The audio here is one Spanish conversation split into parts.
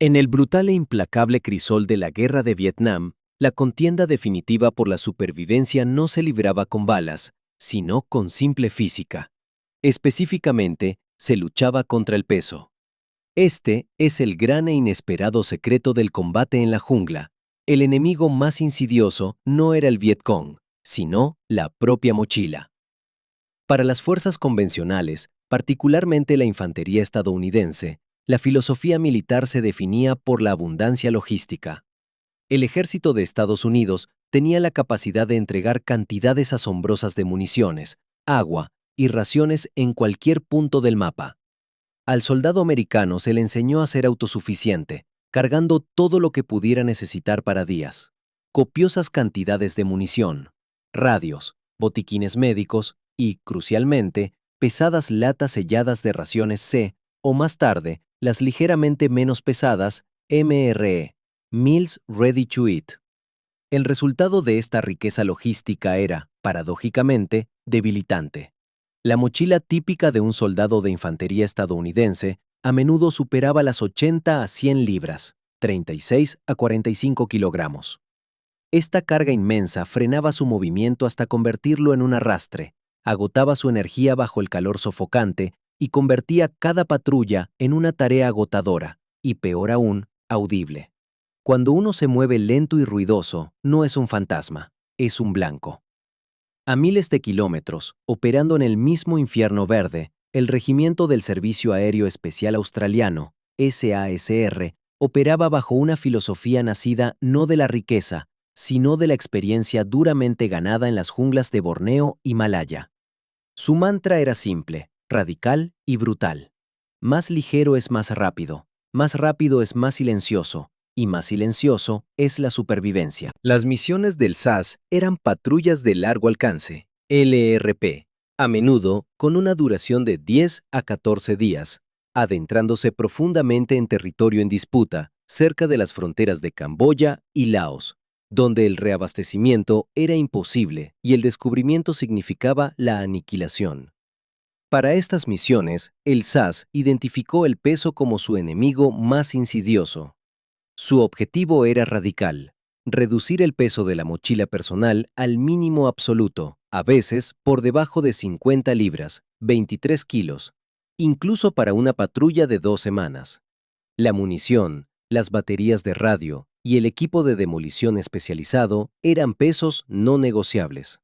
En el brutal e implacable crisol de la Guerra de Vietnam, la contienda definitiva por la supervivencia no se libraba con balas, sino con simple física. Específicamente, se luchaba contra el peso. Este es el gran e inesperado secreto del combate en la jungla. El enemigo más insidioso no era el Vietcong, sino la propia mochila. Para las fuerzas convencionales, particularmente la infantería estadounidense, la filosofía militar se definía por la abundancia logística. El ejército de Estados Unidos tenía la capacidad de entregar cantidades asombrosas de municiones, agua y raciones en cualquier punto del mapa. Al soldado americano se le enseñó a ser autosuficiente, cargando todo lo que pudiera necesitar para días. Copiosas cantidades de munición, radios, botiquines médicos y, crucialmente, pesadas latas selladas de raciones C o más tarde, las ligeramente menos pesadas MRE, Meals Ready to Eat. El resultado de esta riqueza logística era, paradójicamente, debilitante. La mochila típica de un soldado de infantería estadounidense a menudo superaba las 80 a 100 libras, 36 a 45 kilogramos. Esta carga inmensa frenaba su movimiento hasta convertirlo en un arrastre, agotaba su energía bajo el calor sofocante y convertía cada patrulla en una tarea agotadora y, peor aún, audible. Cuando uno se mueve lento y ruidoso, no es un fantasma, es un blanco. A miles de kilómetros, operando en el mismo infierno verde, el Regimiento del Servicio Aéreo Especial Australiano, SASR, operaba bajo una filosofía nacida no de la riqueza, sino de la experiencia duramente ganada en las junglas de Borneo y Malaya. Su mantra era simple, radical y brutal. Más ligero es más rápido es más silencioso, y más silencioso es la supervivencia. Las misiones del SAS eran patrullas de largo alcance, LRP, a menudo con una duración de 10 a 14 días, adentrándose profundamente en territorio en disputa, cerca de las fronteras de Camboya y Laos, donde el reabastecimiento era imposible y el descubrimiento significaba la aniquilación. Para estas misiones, el SAS identificó el peso como su enemigo más insidioso. Su objetivo era radical: reducir el peso de la mochila personal al mínimo absoluto, a veces por debajo de 50 libras, 23 kilos, incluso para una patrulla de 2 semanas. La munición, las baterías de radio y el equipo de demolición especializado eran pesos no negociables.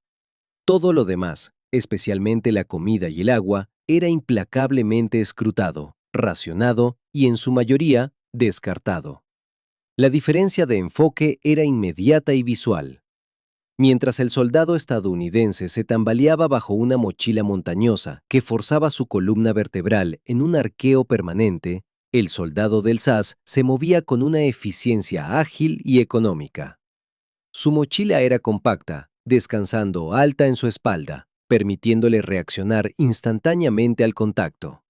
Todo lo demás, especialmente la comida y el agua, era implacablemente escrutado, racionado y, en su mayoría, descartado. La diferencia de enfoque era inmediata y visual. Mientras el soldado estadounidense se tambaleaba bajo una mochila montañosa que forzaba su columna vertebral en un arqueo permanente, el soldado del SAS se movía con una eficiencia ágil y económica. Su mochila era compacta, descansando alta en su espalda, permitiéndole reaccionar instantáneamente al contacto.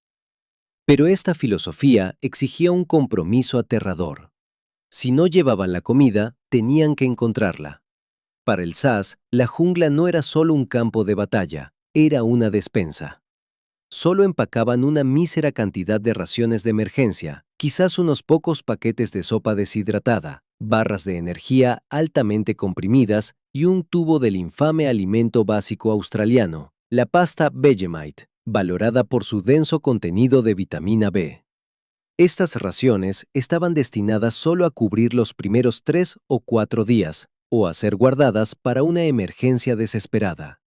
Pero esta filosofía exigía un compromiso aterrador. Si no llevaban la comida, tenían que encontrarla. Para el SAS, la jungla no era solo un campo de batalla, era una despensa. Solo empacaban una mísera cantidad de raciones de emergencia, quizás unos pocos paquetes de sopa deshidratada, barras de energía altamente comprimidas y un tubo del infame alimento básico australiano, la pasta Vegemite, valorada por su denso contenido de vitamina B. Estas raciones estaban destinadas solo a cubrir los primeros 3 o 4 días, o a ser guardadas para una emergencia desesperada.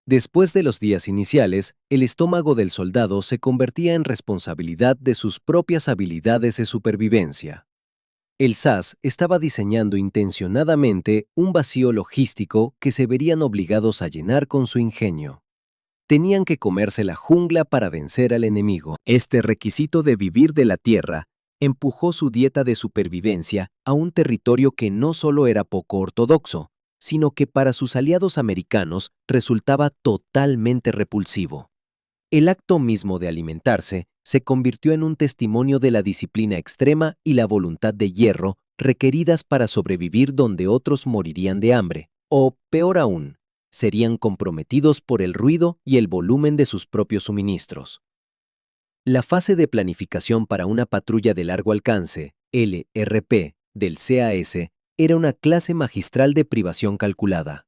Después de los días iniciales, el estómago del soldado se convertía en responsabilidad de sus propias habilidades de supervivencia. El SAS estaba diseñando intencionadamente un vacío logístico que se verían obligados a llenar con su ingenio. Tenían que comerse la jungla para vencer al enemigo. Este requisito de vivir de la tierra empujó su dieta de supervivencia a un territorio que no solo era poco ortodoxo, sino que para sus aliados americanos resultaba totalmente repulsivo. El acto mismo de alimentarse se convirtió en un testimonio de la disciplina extrema y la voluntad de hierro requeridas para sobrevivir donde otros morirían de hambre, o, peor aún, serían comprometidos por el ruido y el volumen de sus propios suministros. La fase de planificación para una patrulla de largo alcance, LRP, del CAS era una clase magistral de privación calculada.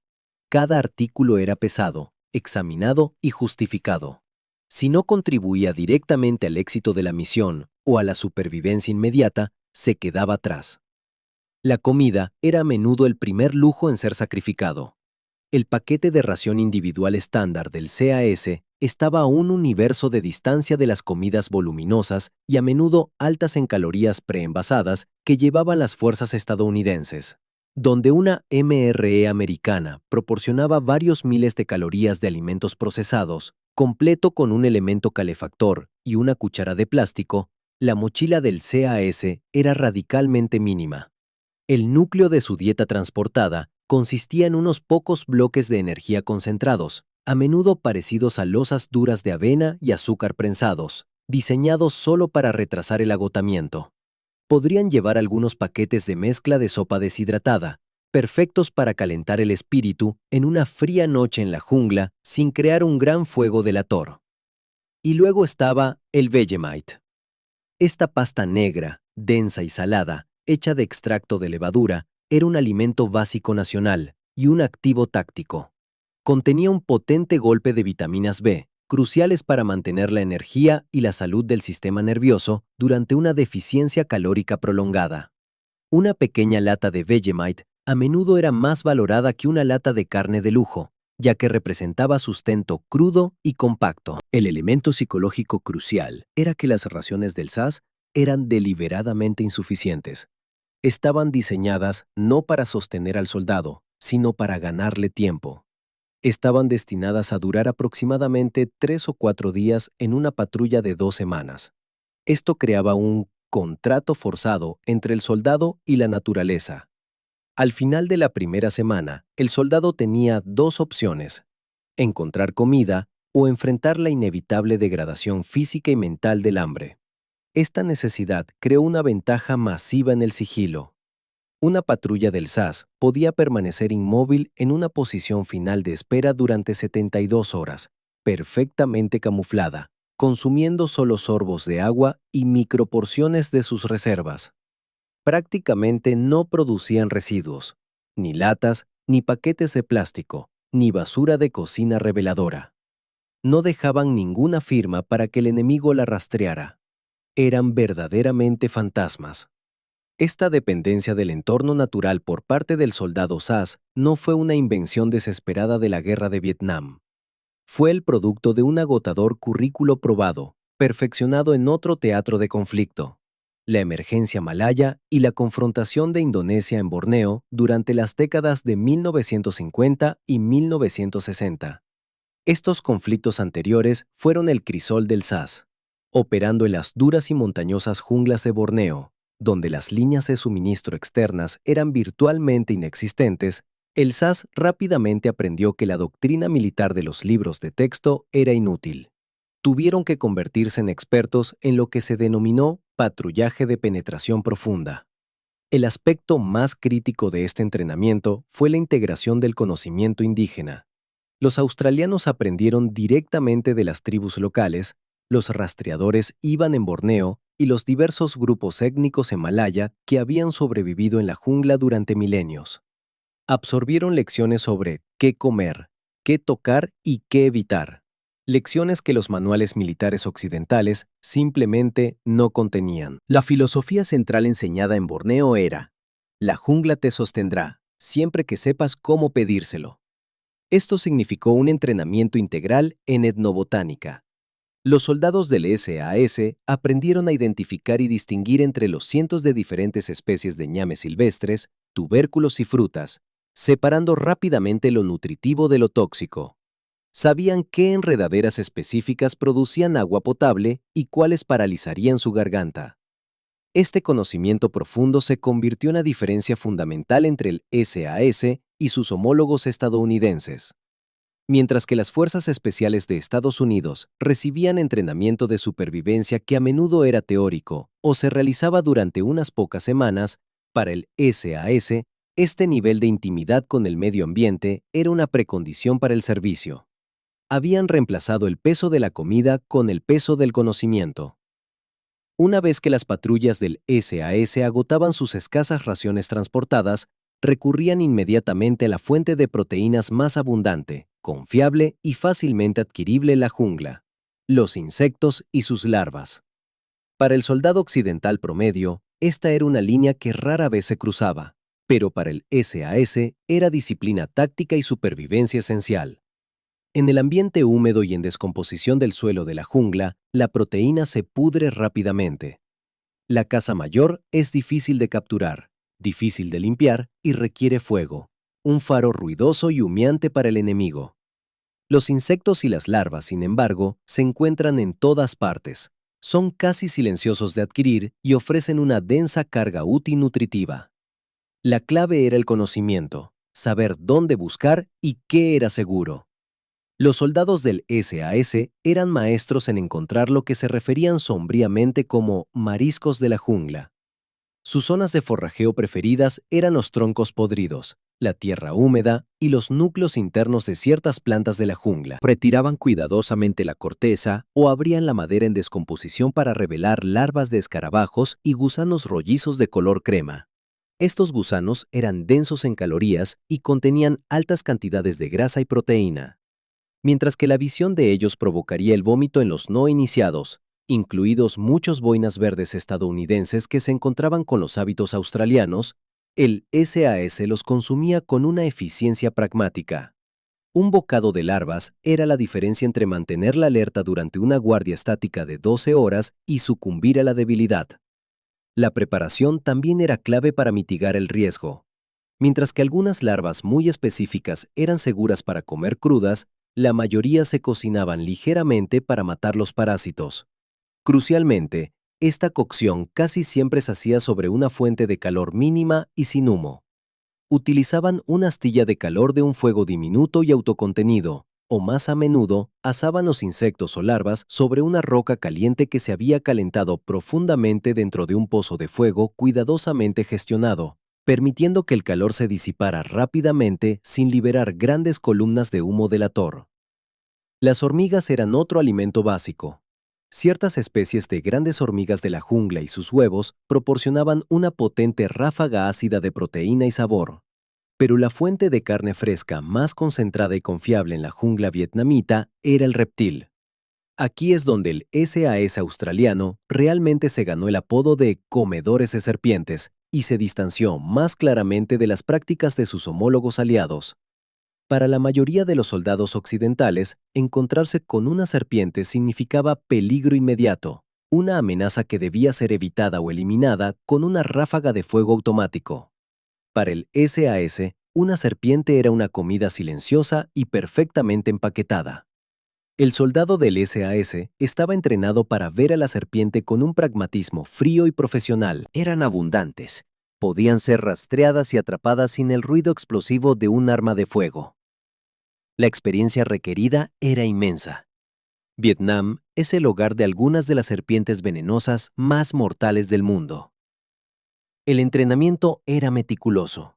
Cada artículo era pesado, examinado y justificado. Si no contribuía directamente al éxito de la misión o a la supervivencia inmediata, se quedaba atrás. La comida era a menudo el primer lujo en ser sacrificado. El paquete de ración individual estándar del CAS estaba a un universo de distancia de las comidas voluminosas y a menudo altas en calorías preenvasadas que llevaban las fuerzas estadounidenses, donde una MRE americana proporcionaba varios miles de calorías de alimentos procesados, completo con un elemento calefactor y una cuchara de plástico. La mochila del CAS era radicalmente mínima. El núcleo de su dieta transportada consistía en unos pocos bloques de energía concentrados, a menudo parecidos a losas duras de avena y azúcar prensados, diseñados solo para retrasar el agotamiento. Podrían llevar algunos paquetes de mezcla de sopa deshidratada, perfectos para calentar el espíritu en una fría noche en la jungla sin crear un gran fuego delator. Y luego estaba el Vegemite. Esta pasta negra, densa y salada, hecha de extracto de levadura, era un alimento básico nacional y un activo táctico. Contenía un potente golpe de vitaminas B, cruciales para mantener la energía y la salud del sistema nervioso durante una deficiencia calórica prolongada. Una pequeña lata de Vegemite a menudo era más valorada que una lata de carne de lujo, ya que representaba sustento crudo y compacto. El elemento psicológico crucial era que las raciones del SAS eran deliberadamente insuficientes. Estaban diseñadas no para sostener al soldado, sino para ganarle tiempo. Estaban destinadas a durar aproximadamente 3 o 4 días en una patrulla de 2 semanas. Esto creaba un contrato forzado entre el soldado y la naturaleza. Al final de la primera semana, el soldado tenía 2 opciones: encontrar comida o enfrentar la inevitable degradación física y mental del hambre. Esta necesidad creó una ventaja masiva en el sigilo. Una patrulla del SAS podía permanecer inmóvil en una posición final de espera durante 72 horas, perfectamente camuflada, consumiendo solo sorbos de agua y microporciones de sus reservas. Prácticamente no producían residuos, ni latas, ni paquetes de plástico, ni basura de cocina reveladora. No dejaban ninguna firma para que el enemigo la rastreara. Eran verdaderamente fantasmas. Esta dependencia del entorno natural por parte del soldado SAS no fue una invención desesperada de la guerra de Vietnam. Fue el producto de un agotador currículo probado, perfeccionado en otro teatro de conflicto: la emergencia malaya y la confrontación de Indonesia en Borneo durante las décadas de 1950 y 1960. Estos conflictos anteriores fueron el crisol del SAS. Operando en las duras y montañosas junglas de Borneo, donde las líneas de suministro externas eran virtualmente inexistentes, el SAS rápidamente aprendió que la doctrina militar de los libros de texto era inútil. Tuvieron que convertirse en expertos en lo que se denominó patrullaje de penetración profunda. El aspecto más crítico de este entrenamiento fue la integración del conocimiento indígena. Los australianos aprendieron directamente de las tribus locales, los rastreadores iban en Borneo y los diversos grupos étnicos en Malaya que habían sobrevivido en la jungla durante milenios. Absorbieron lecciones sobre qué comer, qué tocar y qué evitar. Lecciones que los manuales militares occidentales simplemente no contenían. La filosofía central enseñada en Borneo era: la jungla te sostendrá, siempre que sepas cómo pedírselo. Esto significó un entrenamiento integral en etnobotánica. Los soldados del SAS aprendieron a identificar y distinguir entre los cientos de diferentes especies de ñames silvestres, tubérculos y frutas, separando rápidamente lo nutritivo de lo tóxico. Sabían qué enredaderas específicas producían agua potable y cuáles paralizarían su garganta. Este conocimiento profundo se convirtió en la diferencia fundamental entre el SAS y sus homólogos estadounidenses. Mientras que las Fuerzas Especiales de Estados Unidos recibían entrenamiento de supervivencia que a menudo era teórico o se realizaba durante unas pocas semanas, para el SAS, este nivel de intimidad con el medio ambiente era una precondición para el servicio. Habían reemplazado el peso de la comida con el peso del conocimiento. Una vez que las patrullas del SAS agotaban sus escasas raciones transportadas, recurrían inmediatamente a la fuente de proteínas más abundante, confiable y fácilmente adquirible en la jungla: los insectos y sus larvas. Para el soldado occidental promedio, esta era una línea que rara vez se cruzaba, pero para el SAS era disciplina táctica y supervivencia esencial. En el ambiente húmedo y en descomposición del suelo de la jungla, la proteína se pudre rápidamente. La caza mayor es difícil de capturar, difícil de limpiar y requiere fuego, un faro ruidoso y humeante para el enemigo. Los insectos y las larvas, sin embargo, se encuentran en todas partes. Son casi silenciosos de adquirir y ofrecen una densa carga útil y nutritiva. La clave era el conocimiento, saber dónde buscar y qué era seguro. Los soldados del SAS eran maestros en encontrar lo que se referían sombríamente como mariscos de la jungla. Sus zonas de forrajeo preferidas eran los troncos podridos, la tierra húmeda y los núcleos internos de ciertas plantas de la jungla. Retiraban cuidadosamente la corteza o abrían la madera en descomposición para revelar larvas de escarabajos y gusanos rollizos de color crema. Estos gusanos eran densos en calorías y contenían altas cantidades de grasa y proteína. Mientras que la visión de ellos provocaría el vómito en los no iniciados, incluidos muchos boinas verdes estadounidenses que se encontraban con los hábitos australianos, el SAS los consumía con una eficiencia pragmática. Un bocado de larvas era la diferencia entre mantener la alerta durante una guardia estática de 12 horas y sucumbir a la debilidad. La preparación también era clave para mitigar el riesgo. Mientras que algunas larvas muy específicas eran seguras para comer crudas, la mayoría se cocinaban ligeramente para matar los parásitos. Crucialmente, esta cocción casi siempre se hacía sobre una fuente de calor mínima y sin humo. Utilizaban una astilla de calor de un fuego diminuto y autocontenido, o más a menudo asaban los insectos o larvas sobre una roca caliente que se había calentado profundamente dentro de un pozo de fuego cuidadosamente gestionado, permitiendo que el calor se disipara rápidamente sin liberar grandes columnas de humo delator. Las hormigas eran otro alimento básico. Ciertas especies de grandes hormigas de la jungla y sus huevos proporcionaban una potente ráfaga ácida de proteína y sabor. Pero la fuente de carne fresca más concentrada y confiable en la jungla vietnamita era el reptil. Aquí es donde el SAS australiano realmente se ganó el apodo de comedores de serpientes y se distanció más claramente de las prácticas de sus homólogos aliados. Para la mayoría de los soldados occidentales, encontrarse con una serpiente significaba peligro inmediato, una amenaza que debía ser evitada o eliminada con una ráfaga de fuego automático. Para el SAS, una serpiente era una comida silenciosa y perfectamente empaquetada. El soldado del SAS estaba entrenado para ver a la serpiente con un pragmatismo frío y profesional. Eran abundantes. Podían ser rastreadas y atrapadas sin el ruido explosivo de un arma de fuego. La experiencia requerida era inmensa. Vietnam es el hogar de algunas de las serpientes venenosas más mortales del mundo. El entrenamiento era meticuloso.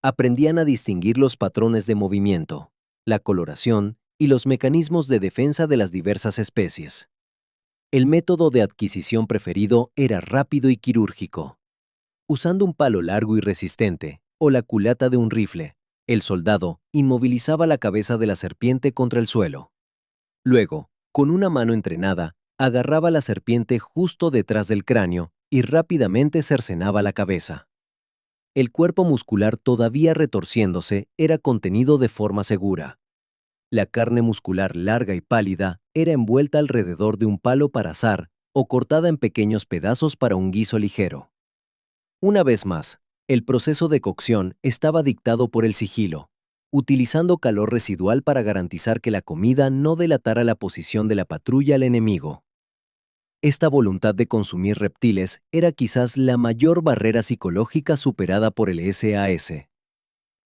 Aprendían a distinguir los patrones de movimiento, la coloración y los mecanismos de defensa de las diversas especies. El método de adquisición preferido era rápido y quirúrgico. Usando un palo largo y resistente, o la culata de un rifle, el soldado inmovilizaba la cabeza de la serpiente contra el suelo. Luego, con una mano entrenada, agarraba la serpiente justo detrás del cráneo y rápidamente cercenaba la cabeza. El cuerpo muscular todavía retorciéndose era contenido de forma segura. La carne muscular larga y pálida era envuelta alrededor de un palo para asar o cortada en pequeños pedazos para un guiso ligero. Una vez más, el proceso de cocción estaba dictado por el sigilo, utilizando calor residual para garantizar que la comida no delatara la posición de la patrulla al enemigo. Esta voluntad de consumir reptiles era quizás la mayor barrera psicológica superada por el SAS.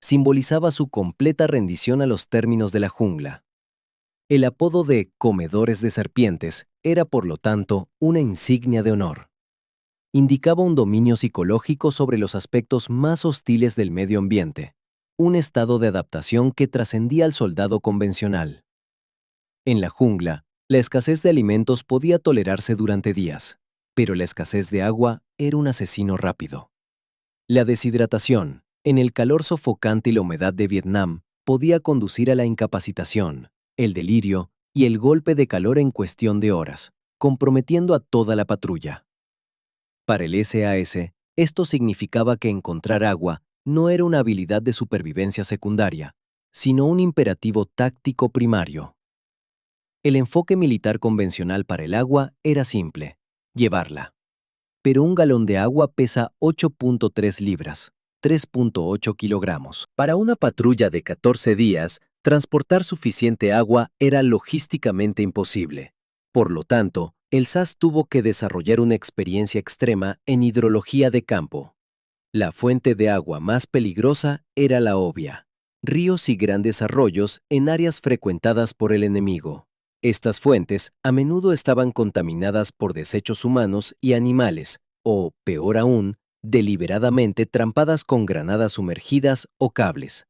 Simbolizaba su completa rendición a los términos de la jungla. El apodo de comedores de serpientes era, por lo tanto, una insignia de honor. Indicaba un dominio psicológico sobre los aspectos más hostiles del medio ambiente, un estado de adaptación que trascendía al soldado convencional. En la jungla, la escasez de alimentos podía tolerarse durante días. pero la escasez de agua era un asesino rápido. La deshidratación, en el calor sofocante y la humedad de Vietnam, podía conducir a la incapacitación, el delirio y el golpe de calor en cuestión de horas, comprometiendo a toda la patrulla. Para el SAS, esto significaba que encontrar agua no era una habilidad de supervivencia secundaria, sino un imperativo táctico primario. El enfoque militar convencional para el agua era simple: llevarla. Pero un galón de agua pesa 8.3 libras, 3.8 kilogramos. Para una patrulla de 14 días, transportar suficiente agua era logísticamente imposible. Por lo tanto, el SAS tuvo que desarrollar una experiencia extrema en hidrología de campo. La fuente de agua más peligrosa era la obvia: ríos y grandes arroyos en áreas frecuentadas por el enemigo. Estas fuentes a menudo estaban contaminadas por desechos humanos y animales, o, peor aún, deliberadamente trampadas con granadas sumergidas o cables.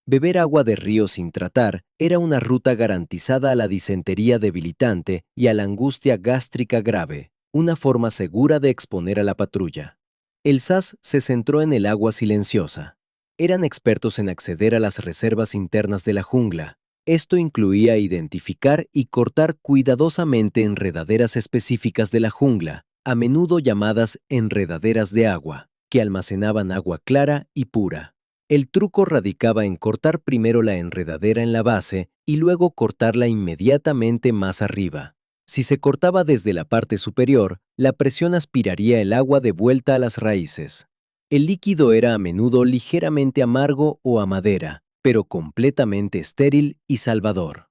Beber agua de río sin tratar era una ruta garantizada a la disentería debilitante y a la angustia gástrica grave, una forma segura de exponer a la patrulla. El SAS se centró en el agua silenciosa. Eran expertos en acceder a las reservas internas de la jungla. Esto incluía identificar y cortar cuidadosamente enredaderas específicas de la jungla, a menudo llamadas enredaderas de agua, que almacenaban agua clara y pura. El truco radicaba en cortar primero la enredadera en la base y luego cortarla inmediatamente más arriba. Si se cortaba desde la parte superior, la presión aspiraría el agua de vuelta a las raíces. El líquido era a menudo ligeramente amargo o a madera, pero completamente estéril y salvador.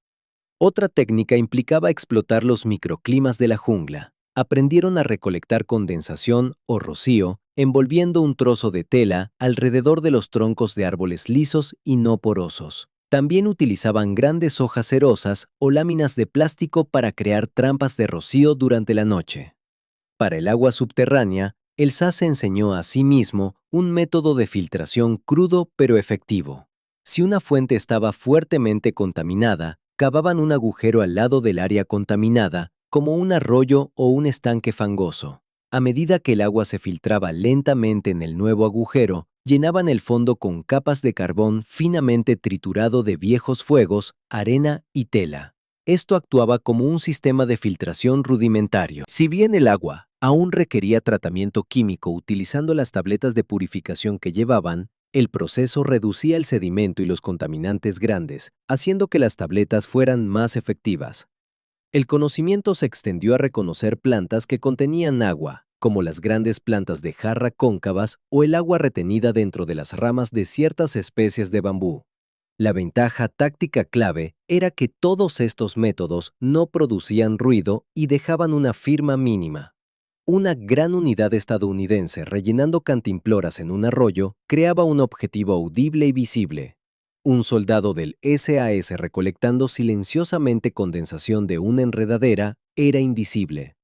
Otra técnica implicaba explotar los microclimas de la jungla. Aprendieron a recolectar condensación o rocío envolviendo un trozo de tela alrededor de los troncos de árboles lisos y no porosos. También utilizaban grandes hojas cerosas o láminas de plástico para crear trampas de rocío durante la noche. Para el agua subterránea, el SAS enseñó a sí mismo un método de filtración crudo pero efectivo. Si una fuente estaba fuertemente contaminada, cavaban un agujero al lado del área contaminada, como un arroyo o un estanque fangoso. A medida que el agua se filtraba lentamente en el nuevo agujero, llenaban el fondo con capas de carbón finamente triturado de viejos fuegos, arena y tela. Esto actuaba como un sistema de filtración rudimentario. Si bien el agua aún requería tratamiento químico utilizando las tabletas de purificación que llevaban, el proceso reducía el sedimento y los contaminantes grandes, haciendo que las tabletas fueran más efectivas. El conocimiento se extendió a reconocer plantas que contenían agua, como las grandes plantas de jarra cóncavas o el agua retenida dentro de las ramas de ciertas especies de bambú. La ventaja táctica clave era que todos estos métodos no producían ruido y dejaban una firma mínima. Una gran unidad estadounidense rellenando cantimploras en un arroyo creaba un objetivo audible y visible. Un soldado del SAS recolectando silenciosamente condensación de una enredadera era invisible.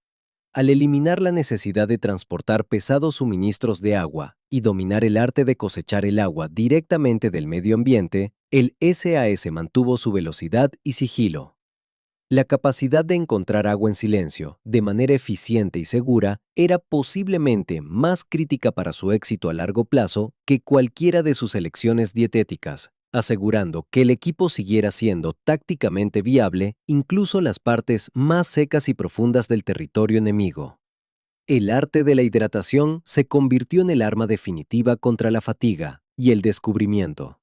Al eliminar la necesidad de transportar pesados suministros de agua y dominar el arte de cosechar el agua directamente del medio ambiente, el SAS mantuvo su velocidad y sigilo. La capacidad de encontrar agua en silencio, de manera eficiente y segura, era posiblemente más crítica para su éxito a largo plazo que cualquiera de sus elecciones dietéticas, asegurando que el equipo siguiera siendo tácticamente viable incluso las partes más secas y profundas del territorio enemigo. El arte de la hidratación se convirtió en el arma definitiva contra la fatiga y el descubrimiento.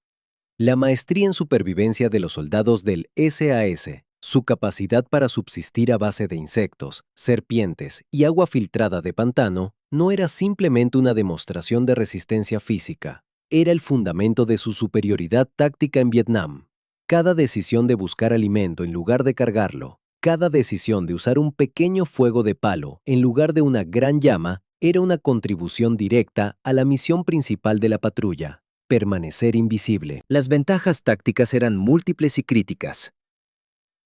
La maestría en supervivencia de los soldados del SAS, su capacidad para subsistir a base de insectos, serpientes y agua filtrada de pantano, no era simplemente una demostración de resistencia física, era el fundamento de su superioridad táctica en Vietnam. Cada decisión de buscar alimento en lugar de cargarlo, cada decisión de usar un pequeño fuego de palo en lugar de una gran llama, era una contribución directa a la misión principal de la patrulla: permanecer invisible. Las ventajas tácticas eran múltiples y críticas.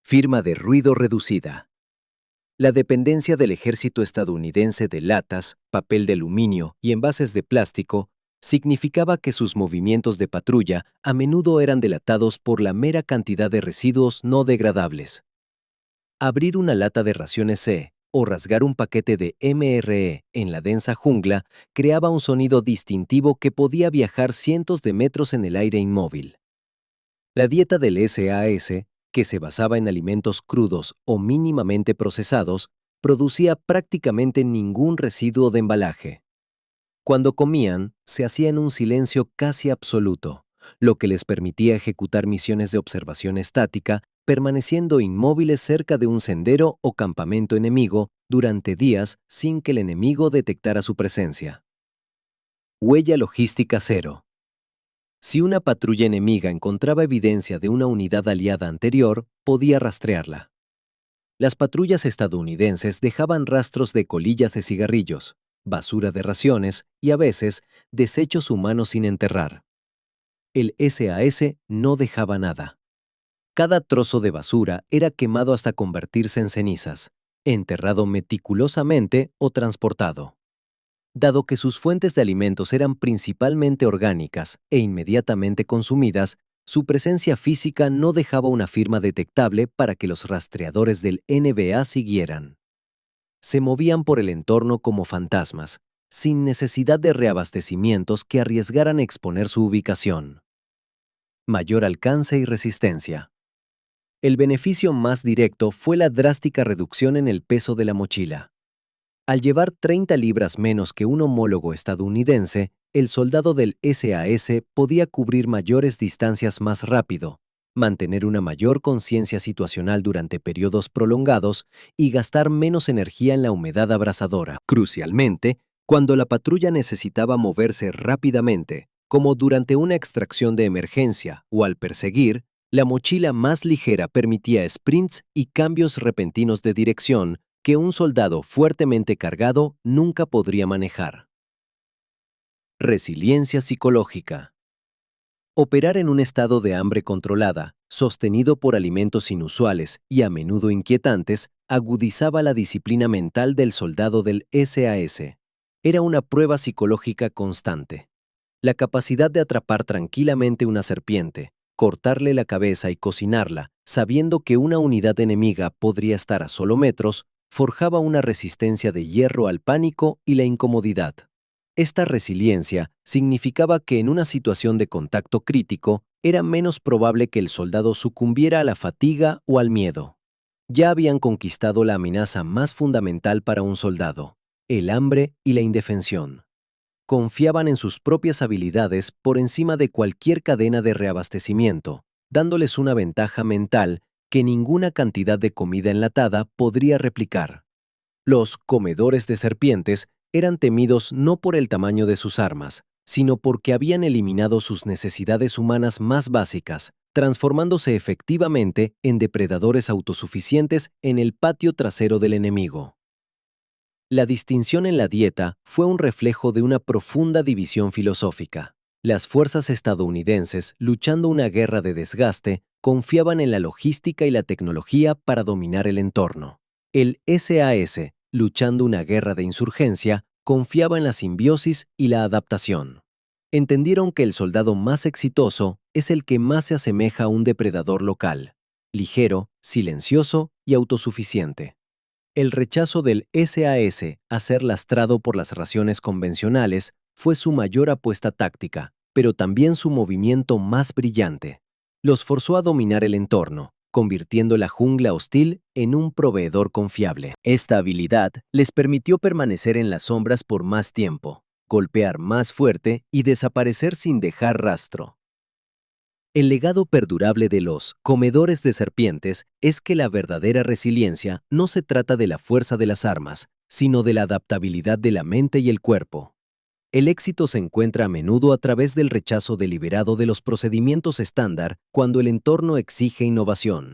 Firma de ruido reducida. La dependencia del ejército estadounidense de latas, papel de aluminio y envases de plástico significaba que sus movimientos de patrulla a menudo eran delatados por la mera cantidad de residuos no degradables. Abrir una lata de raciones C o rasgar un paquete de MRE en la densa jungla creaba un sonido distintivo que podía viajar cientos de metros en el aire inmóvil. La dieta del SAS, que se basaba en alimentos crudos o mínimamente procesados, producía prácticamente ningún residuo de embalaje. Cuando comían, se hacía en un silencio casi absoluto, lo que les permitía ejecutar misiones de observación estática, permaneciendo inmóviles cerca de un sendero o campamento enemigo durante días sin que el enemigo detectara su presencia. Huella logística cero. Si una patrulla enemiga encontraba evidencia de una unidad aliada anterior, podía rastrearla. Las patrullas estadounidenses dejaban rastros de colillas de cigarrillos, basura de raciones y a veces desechos humanos sin enterrar. El SAS no dejaba nada. Cada trozo de basura era quemado hasta convertirse en cenizas, enterrado meticulosamente o transportado. Dado que sus fuentes de alimentos eran principalmente orgánicas e inmediatamente consumidas, su presencia física no dejaba una firma detectable para que los rastreadores del NBA siguieran. Se movían por el entorno como fantasmas, sin necesidad de reabastecimientos que arriesgaran exponer su ubicación. Mayor alcance y resistencia. El beneficio más directo fue la drástica reducción en el peso de la mochila. Al llevar 30 libras menos que un homólogo estadounidense, el soldado del SAS podía cubrir mayores distancias más rápido, mantener una mayor conciencia situacional durante periodos prolongados y gastar menos energía en la humedad abrasadora. Crucialmente, cuando la patrulla necesitaba moverse rápidamente, como durante una extracción de emergencia o al perseguir, la mochila más ligera permitía sprints y cambios repentinos de dirección que un soldado fuertemente cargado nunca podría manejar. Resiliencia psicológica. Operar en un estado de hambre controlada, sostenido por alimentos inusuales y a menudo inquietantes, agudizaba la disciplina mental del soldado del SAS. Era una prueba psicológica constante. La capacidad de atrapar tranquilamente una serpiente, cortarle la cabeza y cocinarla, sabiendo que una unidad enemiga podría estar a solo metros, forjaba una resistencia de hierro al pánico y la incomodidad. Esta resiliencia significaba que en una situación de contacto crítico era menos probable que el soldado sucumbiera a la fatiga o al miedo. Ya habían conquistado la amenaza más fundamental para un soldado, el hambre y la indefensión. Confiaban en sus propias habilidades por encima de cualquier cadena de reabastecimiento, dándoles una ventaja mental que ninguna cantidad de comida enlatada podría replicar. Los comedores de serpientes eran temidos no por el tamaño de sus armas, sino porque habían eliminado sus necesidades humanas más básicas, transformándose efectivamente en depredadores autosuficientes en el patio trasero del enemigo. La distinción en la dieta fue un reflejo de una profunda división filosófica. Las fuerzas estadounidenses, luchando una guerra de desgaste, confiaban en la logística y la tecnología para dominar el entorno. El SAS, luchando una guerra de insurgencia, confiaba en la simbiosis y la adaptación. Entendieron que el soldado más exitoso es el que más se asemeja a un depredador local, ligero, silencioso y autosuficiente. El rechazo del SAS a ser lastrado por las raciones convencionales fue su mayor apuesta táctica, pero también su movimiento más brillante. Los forzó a dominar el entorno, convirtiendo la jungla hostil en un proveedor confiable. Esta habilidad les permitió permanecer en las sombras por más tiempo, golpear más fuerte y desaparecer sin dejar rastro. El legado perdurable de los comedores de serpientes es que la verdadera resiliencia no se trata de la fuerza de las armas, sino de la adaptabilidad de la mente y el cuerpo. El éxito se encuentra a menudo a través del rechazo deliberado de los procedimientos estándar cuando el entorno exige innovación.